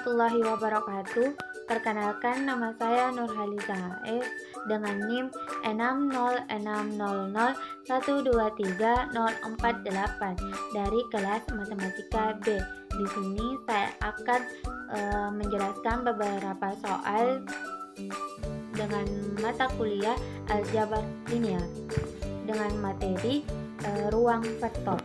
warahmatullahi wabarakatuh. Perkenalkan, nama saya Nurhaliza AS dengan NIM 60660130448 dari kelas Matematika B. Di sini saya akan menjelaskan beberapa soal dengan mata kuliah aljabar linear dengan materi ruang vektor.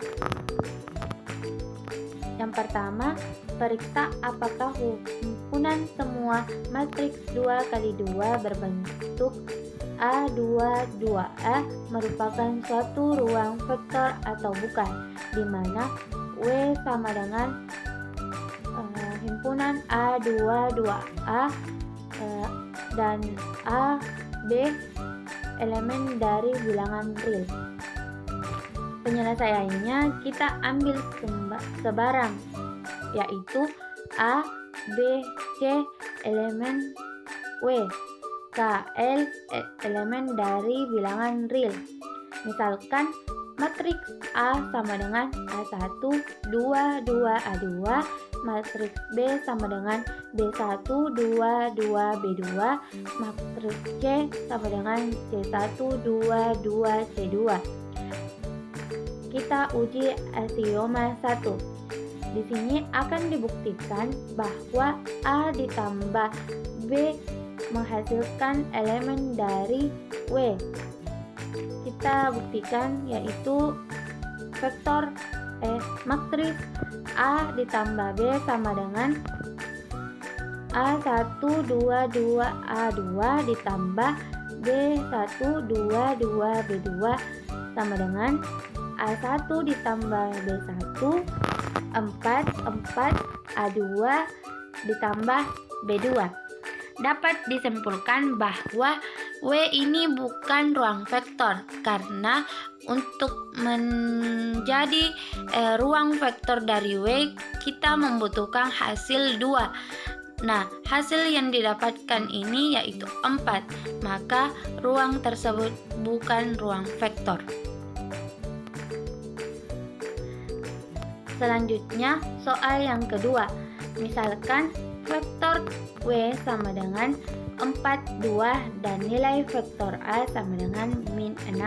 Yang pertama, periksa apakah himpunan semua matriks 2x2 berbentuk A2, 2A merupakan suatu ruang vektor atau bukan, di mana W sama dengan himpunan A2, 2A dan A, B elemen dari bilangan real. Penyelesaiannya kita ambil sebarang, yaitu A, B, C elemen W, K, L elemen dari bilangan real. Misalkan matriks A sama dengan A1, 2, 2A2, matriks B sama dengan B1, 2, 2B2, matriks C sama dengan C1, 2, 2C2. Kita uji aksioma 1. Di sini akan dibuktikan bahwa A ditambah B menghasilkan elemen dari W. Kita buktikan, yaitu matriks A ditambah B sama dengan A1, 2, 2A2 ditambah B1, 2, 2B2 sama dengan A1 ditambah B1, 4, 4A2 ditambah B2. Dapat disimpulkan bahwa W ini bukan ruang vektor, karena untuk menjadi ruang vektor dari W kita membutuhkan hasil 2. Nah, hasil yang didapatkan ini yaitu 4, maka ruang tersebut bukan ruang vektor. Selanjutnya, soal yang kedua. Misalkan vektor W sama dengan 4, 2 dan nilai vektor A sama dengan min 6,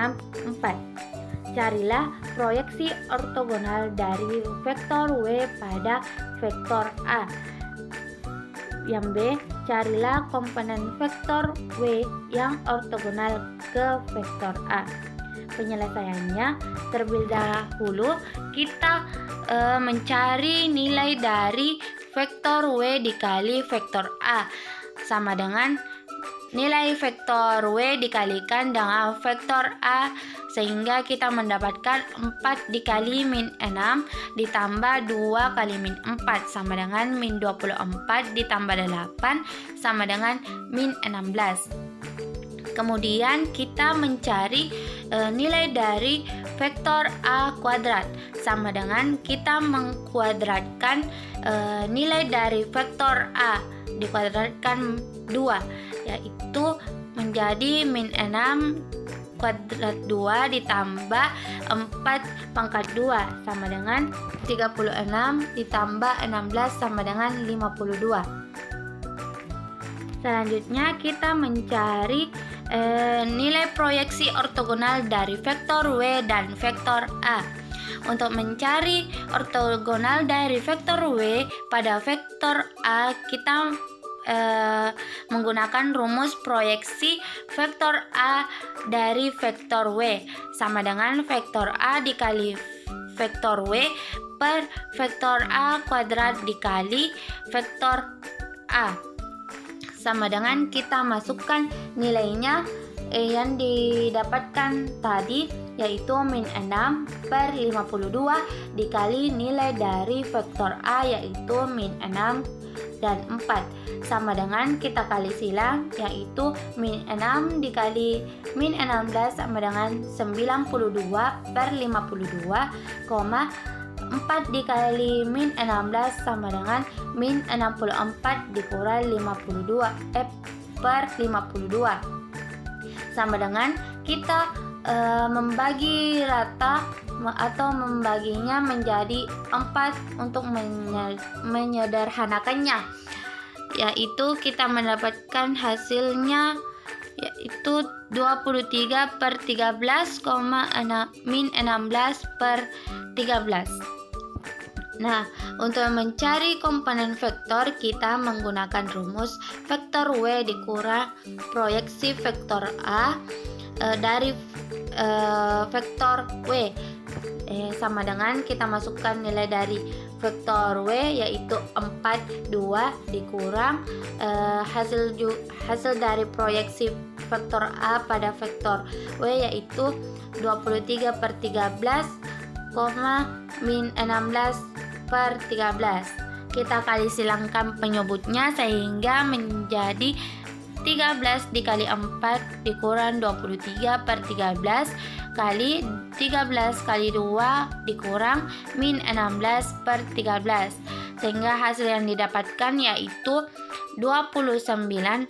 4. Carilah proyeksi ortogonal dari vektor W pada vektor A. Yang B, carilah komponen vektor W yang ortogonal ke vektor A. Penyelesaiannya, terlebih dahulu kita mencari nilai dari vektor W dikali vektor A sama dengan nilai vektor W dikalikan dengan vektor A, sehingga kita mendapatkan 4 dikali min 6 ditambah 2 kali min 4 sama dengan min 24 ditambah 8 sama dengan min 16. Kemudian kita mencari nilai dari vektor A kuadrat sama dengan kita mengkuadratkan nilai dari vektor A dikuadratkan 2, yaitu menjadi min 6 kuadrat 2 ditambah 4 pangkat 2 sama dengan 36 ditambah 16 sama dengan 52. Selanjutnya kita mencari nilai proyeksi ortogonal dari vektor W dan vektor A. Untuk mencari ortogonal dari vektor W pada vektor A, kita menggunakan rumus proyeksi vektor A dari vektor W sama dengan vektor A dikali vektor W per vektor A kuadrat dikali vektor A sama dengan kita masukkan nilainya yang didapatkan tadi, yaitu min 6 per 52 dikali nilai dari vektor A yaitu min 6 dan 4 sama dengan kita kali silang, yaitu min 6 dikali min 16 sama dengan 92 per 52, 4 dikali min 16 sama dengan min 64 dikurang 52 per 52 sama dengan kita membagi rata atau membaginya menjadi 4 untuk menyederhanakannya. yaitu kita mendapatkan hasilnya yaitu 23 per 13, min 16 per 13. Nah, untuk mencari komponen vektor, kita menggunakan rumus vektor W dikurang proyeksi vektor A dari vektor W. Sama dengan kita masukkan nilai dari vektor W yaitu 4, 2 dikurang hasil dari proyeksi vektor A pada vektor W yaitu 23 per 13, min 16 per 13. Kita kali silangkan penyebutnya sehingga menjadi 13 dikali 4 dikurang 23 per 13 kali 13 kali 2 dikurang min 16 per 13, sehingga hasil yang didapatkan yaitu 29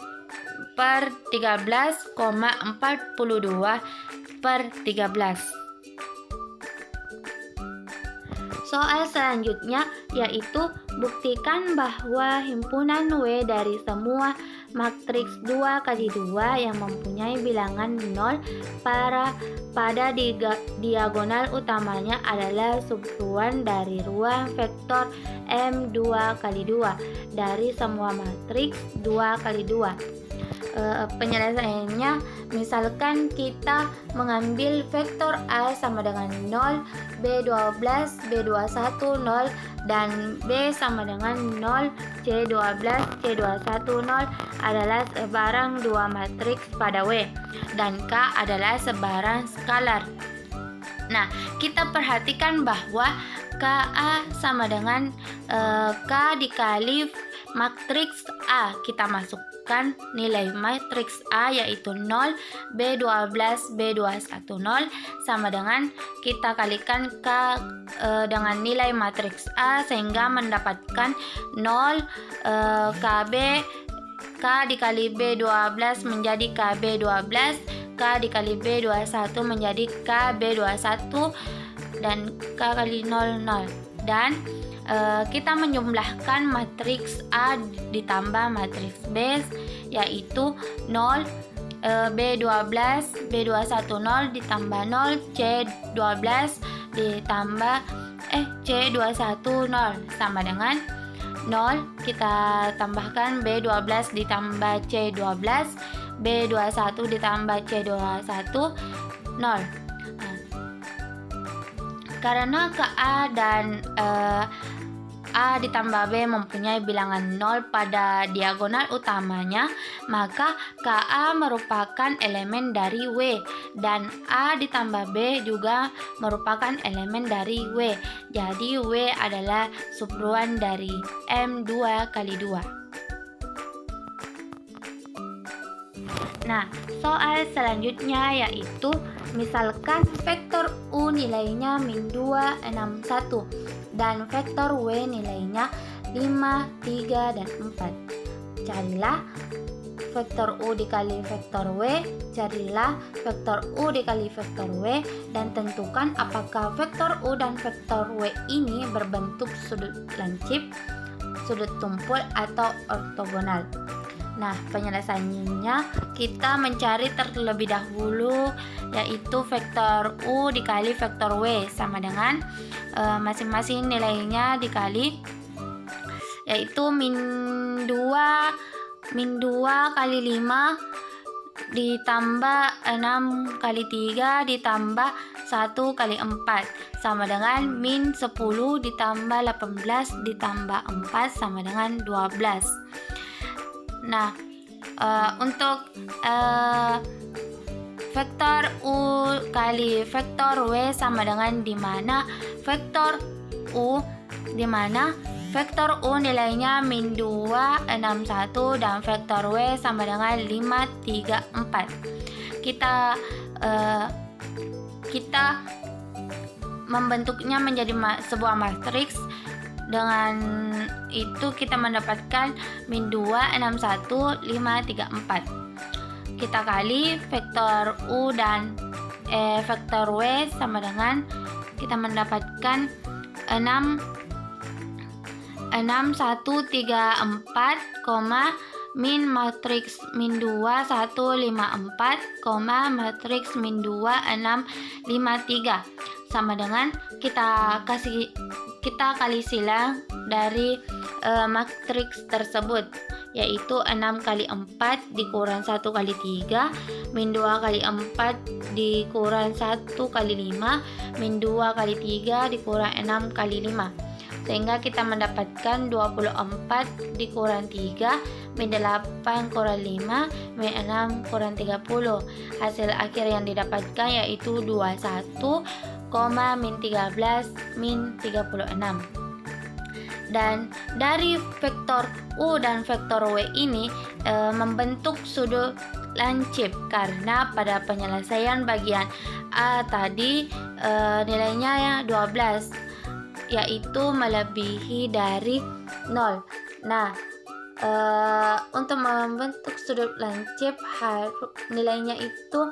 per 13,42 per 13. Soal selanjutnya yaitu buktikan bahwa himpunan W dari semua matriks 2 kali 2 yang mempunyai bilangan 0 pada diagonal utamanya adalah subruan dari ruang vektor M2 kali 2 dari semua matriks 2 kali 2. Penyelesaiannya, misalkan kita mengambil vektor A sama dengan 0, B12, B21 0, dan B sama dengan 0, C12, C21 0 adalah sebarang dua matriks pada W, dan K adalah sebarang skalar. Nah, kita perhatikan bahwa KA sama dengan K dikali matriks A. Kita masukkan nilai matriks A yaitu 0, B12, B21 0 sama dengan kita kalikan K dengan nilai matriks A sehingga mendapatkan 0 KB K dikali B12 menjadi KB12, K dikali B21 menjadi KB21 dan K kali 0 0. Dan kita menjumlahkan matriks A ditambah matriks B yaitu 0 B12 B21 0 ditambah 0 C12 ditambah C21 0 sama dengan 0. Kita tambahkan B12 ditambah C12, B21 ditambah C21 0. Karena KA dan A ditambah B mempunyai bilangan 0 pada diagonal utamanya, maka KA merupakan elemen dari W dan A ditambah B juga merupakan elemen dari W. Jadi W adalah subruan dari M2 kali 2. Nah, soal selanjutnya yaitu misalkan vektor U nilainya min 2, 6, 1 dan vektor W nilainya 5, 3, dan 4. Carilah vektor U dikali vektor W, carilah vektor U dikali vektor W, dan tentukan apakah vektor U dan vektor W ini berbentuk sudut lancip, sudut tumpul, atau ortogonal. Nah, penyelesaiannya kita mencari terlebih dahulu yaitu vektor U dikali vektor W sama dengan masing-masing nilainya dikali yaitu min 2 kali 5 ditambah 6 kali 3 ditambah 1 kali 4 sama dengan min 10 ditambah 18 ditambah 4 sama dengan 12. Nah, untuk vektor U kali vektor W sama dengan dimana vektor U nilainya min 2, 6, 1 dan vektor W sama dengan 5, 3, 4. Kita membentuknya menjadi sebuah matriks. Dengan itu kita mendapatkan min 2, 6, 1, 5, 3, 4. Kita kali vektor U dan vektor W sama dengan kita mendapatkan 6 6134, min matriks min 2 154, matriks min 2 653, sama dengan kita kali silang dari matriks tersebut, yaitu 6 kali 4 dikurang 1 kali 3, min 2 kali 4 dikurang 1 kali 5, min 2 kali 3 dikurang 6 kali 5, sehingga kita mendapatkan 24 dikurang 3, min 8 kurang 5, min 6 kurang 30. Hasil akhir yang didapatkan yaitu 21, min 13, min 36. Dan dari vektor U dan vektor W ini membentuk sudut lancip, karena pada penyelesaian bagian A tadi nilainya 12, yaitu melebihi dari 0. Nah, untuk membentuk sudut lancip nilainya itu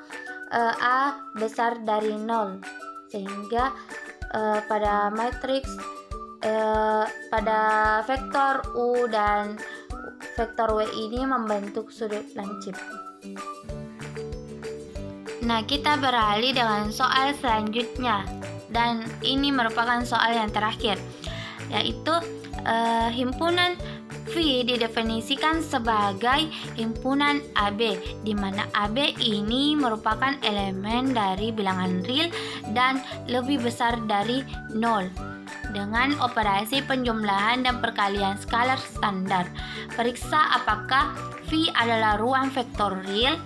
A besar dari 0, sehingga pada matriks pada vektor U dan vektor W ini membentuk sudut lancip. Nah, kita beralih dengan soal selanjutnya, dan ini merupakan soal yang terakhir, yaitu himpunan V didefinisikan sebagai himpunan AB, di mana AB ini merupakan elemen dari bilangan real dan lebih besar dari 0 dengan operasi penjumlahan dan perkalian skalar standar. Periksa apakah V adalah ruang vektor real.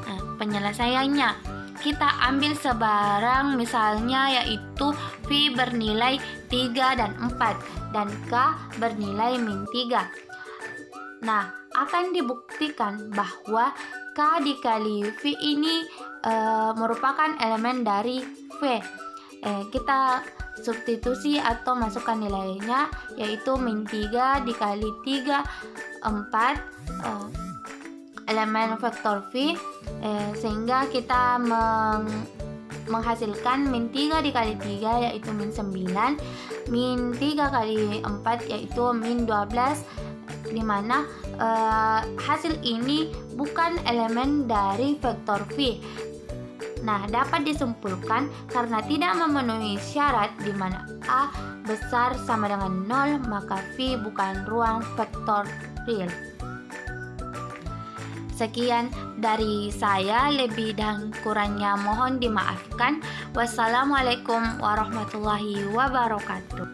Nah, penyelesaiannya, kita ambil sebarang misalnya, yaitu V bernilai 3 dan 4 dan K bernilai min 3. Nah, akan dibuktikan bahwa K dikali V ini merupakan elemen dari V. Kita substitusi atau masukkan nilainya, yaitu min 3 dikali 3, 4 elemen vektor V, sehingga kita menghasilkan min 3 dikali 3 yaitu min 9, min 3 kali 4 yaitu min 12, di mana hasil ini bukan elemen dari vektor V. Nah, dapat disimpulkan karena tidak memenuhi syarat di mana A besar sama dengan 0, maka V bukan ruang vektor real. Sekian dari saya, lebih dan kurangnya mohon dimaafkan. Wassalamualaikum warahmatullahi wabarakatuh.